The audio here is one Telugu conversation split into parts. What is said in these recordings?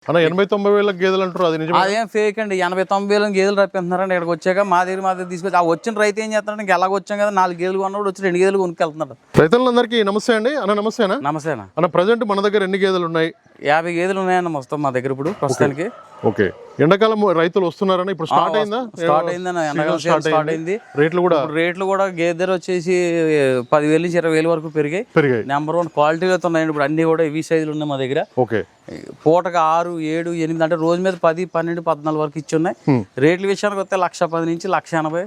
అన్న 80-90 వేల గేదెలు అంటారు, అది నిజమే? అదేం ఫేక్ అండి. 80-90 వేల గేదెలు రప్పిస్తున్నారండి. ఇక్కడికి వచ్చాక మా దగ్గర తీసుకొచ్చి ఆ వచ్చిన రైతు ఏం చేస్తున్నాడు, ఇంకా ఎలాగ వచ్చాం కదా 4 గేదెలు కొన్నప్పుడు వచ్చి 2 గేదెలు కొనుక్కెళ్తున్నాడు. రైతులందరికీ నమస్తే అండి. అన్న నమస్తేనా? నమస్తేనా అన్న, ప్రజెంట్ మన దగ్గర ఎన్ని గేదెలు ఉన్నాయి? 50 గేదెలు ఉన్నాయన్న మొత్తం మా దగ్గర ఇప్పుడు ప్రస్తుతానికి. ఓకే, ఎండాకాలం రైతులు వస్తున్నారని ఇప్పుడు స్టార్ట్ అయిందా? స్టార్ట్ అయిందన్న, ఎండాకాలం స్టార్ట్ అయింది. రేట్లు కూడా గేదె వచ్చేసి 10,000 నుంచి 20,000 వరకు పెరిగాయి. నెంబర్ 1 క్వాలిటీలో ఉన్నాయండి ఇప్పుడు అన్ని కూడా ఇవి సైజులు ఉన్నాయి మా దగ్గర. ఓకే, పూటకు 6, 7, 8 అంటే రోజు మీద 10, 12, 14 వరకు ఇచ్చి ఉన్నాయి. రేట్ల విషయానికి వస్తే 1,10,000 నుంచి 1,80,000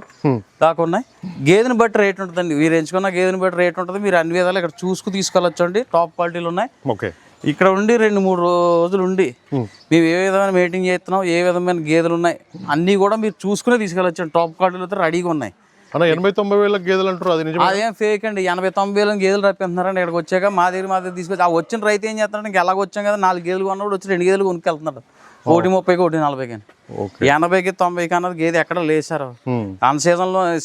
దాకా ఉన్నాయి. గేదెని బట్టి రేట్ ఉంటుందండి. మీరు ఎంచుకున్న గేదెని బట్టి రేట్ ఉంటుంది. మీరు అన్ని విధాలు ఇక్కడ చూసుకు తీసుకెళ్ళొచ్చు అండి. టాప్ క్వాలిటీలు ఉన్నాయి. ఓకే, ఇక్కడ ఉండి 2-3 రోజులు ఉండి మేము ఏ విధమైన మీటింగ్ చేస్తున్నాం, ఏ విధమైన గేదెలు ఉన్నాయి అన్నీ కూడా మీరు చూసుకునే తీసుకెళ్ళొచ్చు. టాప్ క్వాలిటీలు అయితే రెడీగా ఉన్నాయి. అన్న, 80-90 వేల గేదెలు అంటారు, అది నిజమే? అదేం ఫేక్ అండి. 80-90 వేల గేదెలు రప్పిస్తున్నారండి. ఇక్కడికి వచ్చాక మా దగ్గర తీసుకొచ్చి ఆ వచ్చిన రైతు ఏం చేస్తున్నాడు, ఇంకా ఎలాగ వచ్చాం కదా 4 గేదెలు కొన్నప్పుడు వచ్చి 2 గేదెలు కొనుక్కెళ్తున్నాడు. 1:30కి 1:40 కానీ 80కి 90కి అన్నది గేదె ఎక్కడ లేదు సార్. అన్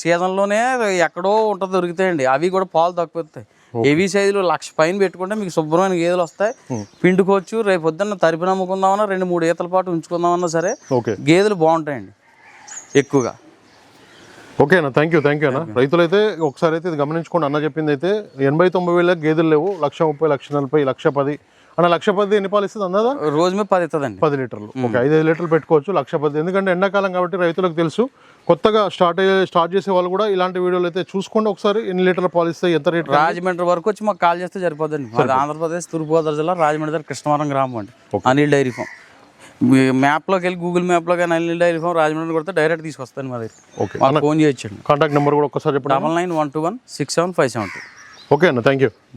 సీజన్లోనే ఎక్కడో ఉంటుంది, దొరుకుతాయండి. అవి కూడా పాలు తక్కువ వస్తాయి. హెవీ సైజులు 1,00,000 పైన పెట్టుకుంటే మీకు శుభ్రమైన గేదెలు వస్తాయి. పిండుకోవచ్చు. రేపు పొద్దున్న తరిపి నమ్ముకుందామన్నా 2-3 ఈతల పాటు ఉంచుకుందామన్నా సరే గేదెలు బాగుంటాయండి ఎక్కువగా. ఓకే అన్న, థ్యాంక్ యూ అన్న. రైతులైతే ఒకసారి అయితే ఇది గమనించుకోండి. అన్న చెప్పింది అయితే 80-90 వేల గేదెలు లేవు. 1,30,000, 1,40,000, 1,10,000. అన్న 1,10,000 ఎన్ని పాలు ఇస్తుంది అన్నదా? రోజు మీద 10 ఇస్తుందండి. 10 లీటర్లు. ఓకే, 5 లీటర్లు పెట్టుకోవచ్చు. 1,10,000. ఎందుకంటే ఎండాకాలం కాబట్టి రైతులకు తెలుసు. కొత్తగా స్టార్ట్ చేసే వాళ్ళు కూడా ఇలాంటి వీడియోలు అయితే చూసుకోండి. ఒకసారి ఎన్ని లీటర్ల పాలు ఇస్తాయి, ఎంత రేట్. రాజమండ్రి వరకు వచ్చి మాకు కాల్ చేస్తే సరిపోద్దండి. మాది ఆంధ్రప్రదేశ్ తూర్పుగోదావరి జిల్లా రాజమండ్రి దగ్గర కృష్ణవరం గ్రామం అండి. Anil dairy farm. మ్యాప్లోకి వెళ్ళి గూగుల్ మ్యాప్లో కానీ అనిల్ డైరీ ఫామ్ రాజమండ్రి కొడితే డైరెక్ట్ తీసుకొస్తాను మా దగ్గర. ఓకే, మాకు ఫోన్ చేయొచ్చండి. కాంటాక్ట్ నెంబర్ కూడా ఒక్కసారి చెప్పండి. 9912167572. ఓకే అన్న, థ్యాంక్ యూ.